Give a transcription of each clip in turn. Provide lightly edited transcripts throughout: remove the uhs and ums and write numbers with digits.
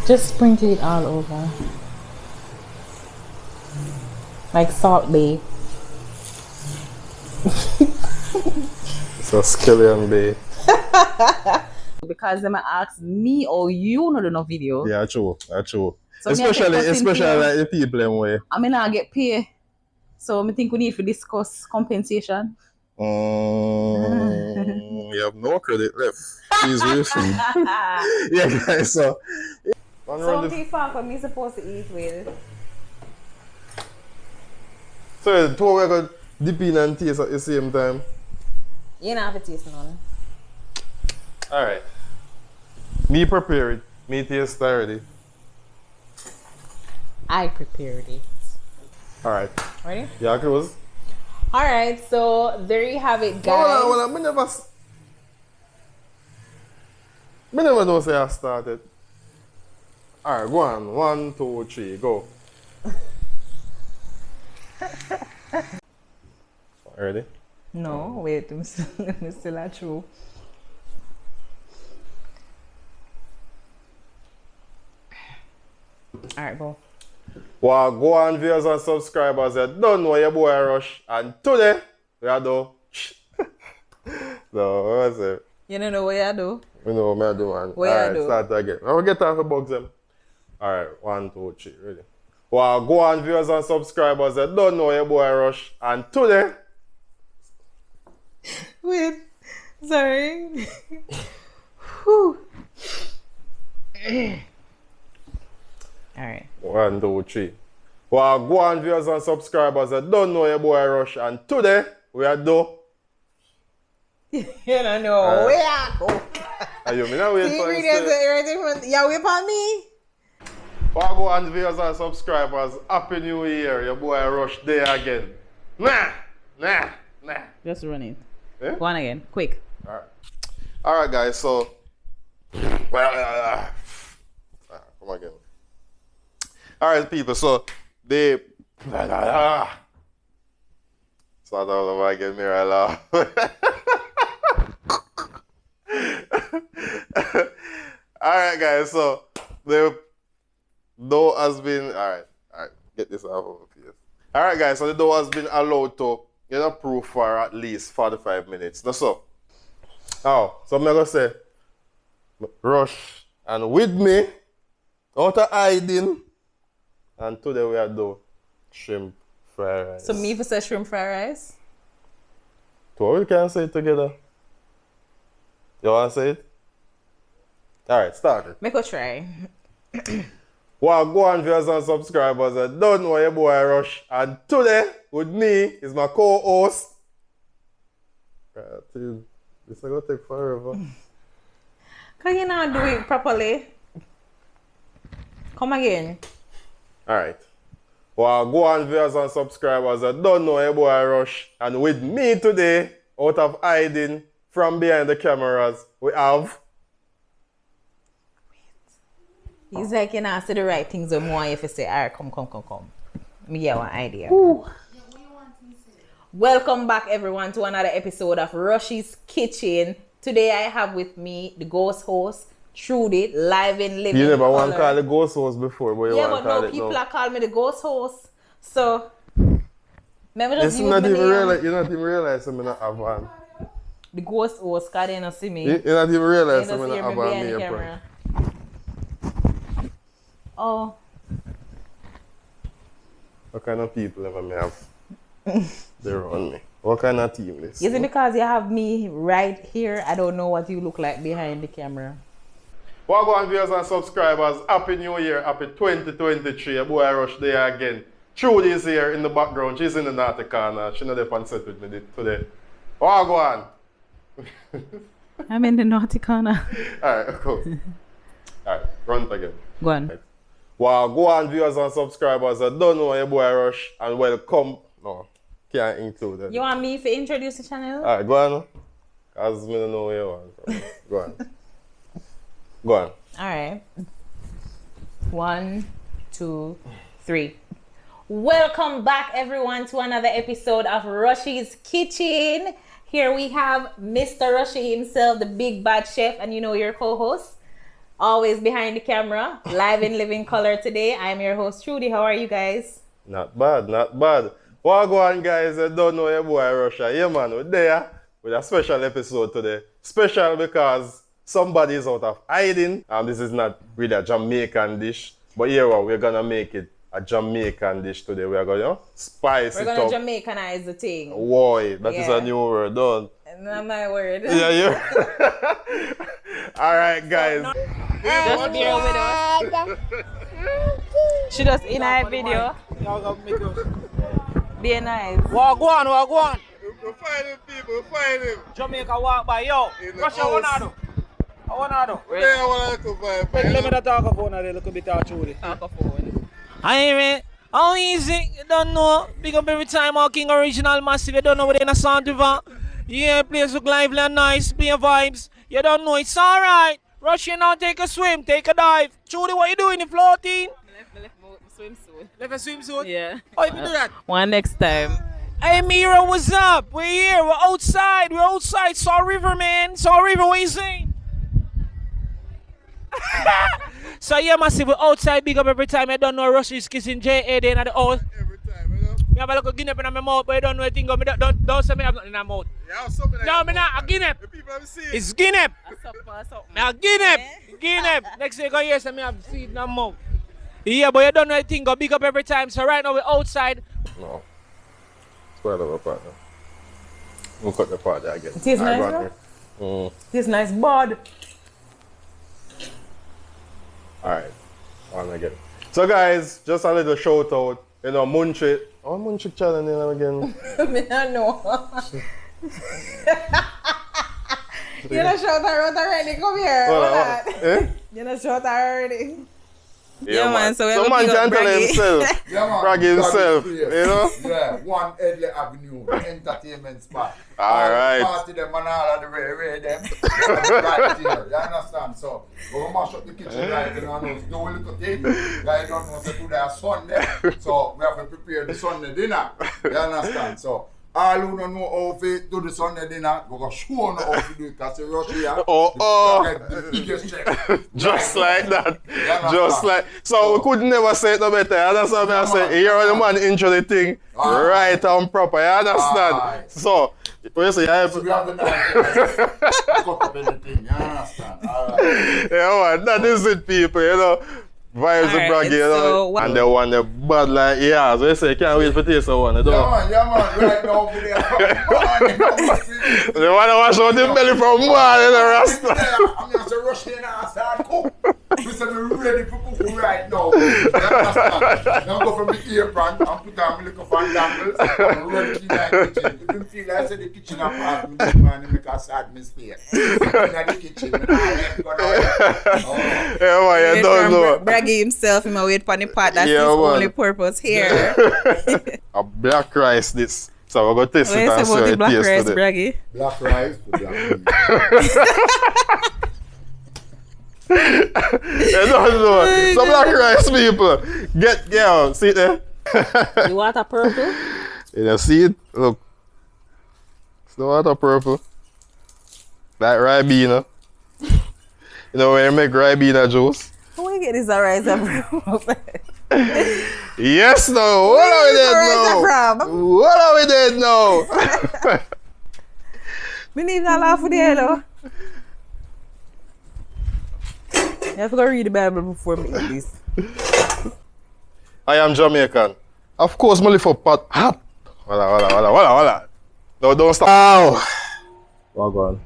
Just sprinkle it all over. Like Salt Bay. So Skillian Bay. Because they might ask me or you not do no video. Yeah, true. So especially like the people in way. I mean I get paid. So I think we need to discuss compensation. You have no credit left. Please refund. Yeah, guys, so Something fun for me supposed to eat with. So two we got dip in and taste at the same time. You don't have to taste none. Alright. Me prepare it. Me taste already. I prepared it. Alright. Ready? Yeah, close. Alright, so there you have it, guys. Hold on. Me never know say I started. Alright, go on. 1, 2, 3, go. Ready? No, wait, I'm still at you. Alright, go. Well, go on, viewers and subscribers. You don't know your boy Rush. And today, we are do. No, what was it? You don't know what you do? We know what I do, man. What you do? Start again. I'm going to get off the box them. Alright, 1, 2, 3, ready? Well, go on, viewers and subscribers. You don't know your boy Rush. And today, Wait, sorry. Whew. Alright. 1, 2, 3. Well, go on, viewers and subscribers. You don't know your boy Rush. And today, we are do. You don't know where I go. Are you not waiting for me? Yeah, wait for me. Well, go on, viewers and subscribers. Happy New Year. Your boy Rush there again. Nah. Just run it. Yeah? Go on again, quick. Alright, guys, so. Come again. Alright, people, so they. Start all over again, me right laugh. Alright, guys, so the door has been. Alright, get this off of here. Alright, guys, so the door has been allowed to get approved for at least 45 minutes. That's so. Oh, so I'm going to say, Rush, and with me, out of hiding, and today we are doing shrimp fried rice. So me for say shrimp fried rice? So we can say it together. You want to say it? Alright, start it. Make a try. Well, go on, viewers and subscribers. I don't know your boy Rush. And today, with me, is my co-host. This is going to take forever. Can you not do it properly? Come again. Alright. Well, go on, viewers and subscribers. I don't know your boy Rush. And with me today, out of hiding from behind the cameras, we have. He's like, you know, say the right things when more if you say, alright, come. Me get one idea. Ooh. Welcome back, everyone, to another episode of Rushies Kitchen. Today I have with me the ghost host, Trudy, live in living. You never want to call the ghost host before, but you yeah, want but to call no, it people now. are calling me the ghost host. So, remember just You're not even realize I'm not have one. the ghost host, because they don't see me. You're not even realize They I'm don't not see have me one behind me the apron. camera. Oh. What kind of people ever me have? They're on me. What kind of team this? Is it because you have me right here? I don't know what you look like behind the camera. Well, go on, viewers and subscribers. Happy New Year. Happy 2023. Your boy Rush there again. Trudy is here in the background. She's in the naughty corner. She's not there on set with me today. Oh, go on. I'm in the naughty corner. Alright, cool. Alright, run it again. Go on. Right. Well, go on, viewers and subscribers. I don't know your boy Rush. And welcome. No, can't include it. You want me to introduce the channel? Alright, go on. Because I don't know where you want. Go on. Go on. Alright. 1, 2, 3. Welcome back, everyone, to another episode of Rushies Kitchen. Here we have Mr. Rushy himself, the big bad chef, and you know your co-host. Always behind the camera, live in living color today. I'm your host, Trudy. How are you guys? Not bad, not bad. What go on, guys? You don't know your boy Russia. Yeah, man, we're there with a special episode today. Special because somebody is out of hiding. And this is not really a Jamaican dish. But here we're gonna make it a Jamaican dish today. We're gonna spice it up. We're gonna Jamaicanize the thing. Boy, that is a new word, don't? Not my word. Yeah, yeah. Alright, guys. Just bear with us. She just in our video. Be nice. Walk on, walk on. We're finding people, we're finding. Jamaica walk by, yo. Russia, what I do? I wanna do. Yeah, I wanna go by. Let me talk a phone a little bit of Trudy. Talk a phone. I hear it. How easy? You don't know. Big up every time our King Original Massive. You don't know what in a sound river. Yeah, place look lively and nice. Play vibes. You don't know. It's alright. Rush you now, take a swim, take a dive. Trudy, what you doing? You floating? Left swimsuit. Left a swimsuit? Yeah. How you do that? One next time. Hey Mira, what's up? We're here. We're outside. We're outside. Saw River, man. Saw River. What you saying? So yeah, massive. We're outside. Big up every time. I don't know Rushies kissing J.A. Then at the house. Every time, you know? Me have a little guinea in my mouth, but I don't know anything. Don't say me have nothing in my mouth. Yeah, something like No, me not. A guinea. The people have seen. It's guinea. Me a guinea. Eh? Guinea. Next day go here, say me have seed in my mouth. Yeah, but you don't know anything. Go big up every time. So right now we're outside. No. Spoil the part now. We'll cut the part there again. It is nice, Mm. It is nice, bud. Alright. On again. So guys, just a little shout out. You know, Munchie. Oh, Munchie channel name again. Me don't know. You're not short already. Come here. Hold Hold on. on. Eh? You're not short already. Yeah, man, so we have some a man big up can tell Braggy. himself. Yeah, man. Brag himself. Braggy You know? Yeah, one Edley Avenue, entertainment spot. All right. Party them and all of the way them. Right here, you understand? So, we're going to mash up the kitchen right you know, do a little thing. Guys don't know to do their Sunday. So, we have to prepare the Sunday dinner. You understand? So, all who don't know how to do the Sunday dinner, we're going to show them how to do it. Because the Russia, the biggest check. Just like that. Yeah, Just like. So we could never say it no better. You understand what I'm saying? Here the man intro the thing right and proper. You understand? Aye. So, what you say? So, we have the knife. Cut up anything. You understand? All right. Yeah, man, that is it, people, you know. Vibes Alright, of Braggy, you know. so what- And they want the bad like, yeah, so you say, can't wait for taste of one, you know. Yeah, man, right now over there. They want to wash out the belly from one, you know, Rasta. I'm just rushing and I start cook. We said we're ready for cooking right now. You understand? Now go from the apron and put on my little fan dangles and run to the kitchen. You don't feel like I said the kitchen apartment, this man, you make a sad mistake. In the kitchen, Yeah, man, you don't know. Braggy himself, him a wait for the part. That's Yeah, his man. only purpose here. A black rice this. So we're going to taste What it you and say see about how the it black tastes rice, today. Braggy? Black rice with black meat. You don't know. So black rice, people. Get, yeah, see it there? You want a purple? You see it? Look. It's the water purple. Like Ribena. You know when you make Ribena juice? Where you get this rice from? Yes, no. What are we Where doing is now? it from? What are we doing now? Me need to laugh for the hello. You have to go read the Bible before me eat this. I am Jamaican. Of course, my little pot hot. Voila. No, don't stop. Ow. Oh, God.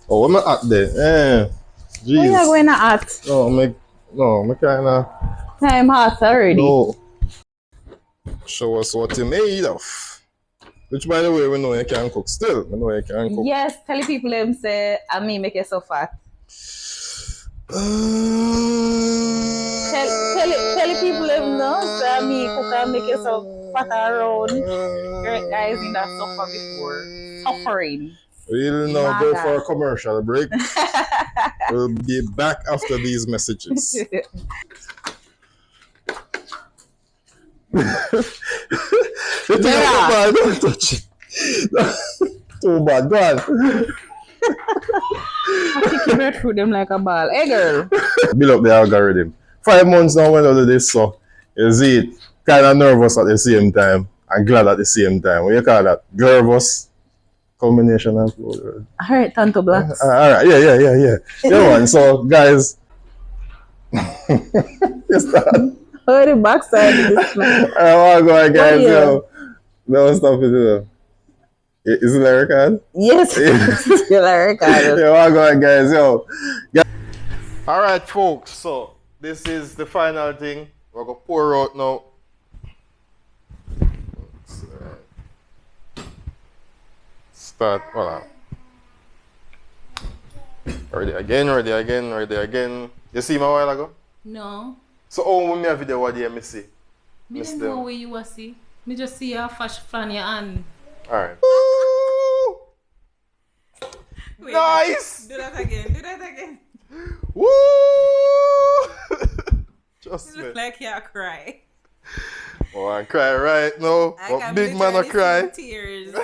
Oh, what am I at there? Where you Jeez. going to at? No, kind of. Time hot already. No. Show us what you made of. Which, by the way, we know you can cook still. We know you can cook. Yes, tell the people them say, I me make you so fat. Tell the people them know, say I me cook and make you so fat around. Your guys in that suffer before. Suffering. We'll now go for a commercial break. We'll be back after these messages. Don't touch it. Too bad. Go on. I kick your bread through them like a ball. Hey, girl. Build up the algorithm. 5 months now when I do this, so you see it. Kind of nervous at the same time and glad at the same time. What you call that? Nervous combination of. Alright, Tanto Blacks. Alright, yeah. Yeah, man. So, guys. You start. Oh, the backside of this man. I want to go, guys. Oh, yeah. Yo. No, stop it. Is it a record? Yes, it's still a record. Yeah, I want to go, guys. Yo. Alright, folks. So, this is the final thing. We're going to pour out now. Start. Voilà. Ready again. You see me a while ago? No. So, how me a video what do you see? Me don't know where you was see. Me just see your flash flan your hand. Alright. Wait, Nice! Do that again. Woo! Just You me. look like you cry. Oh, I cry right now. I But can big man a literally see cry. Tears.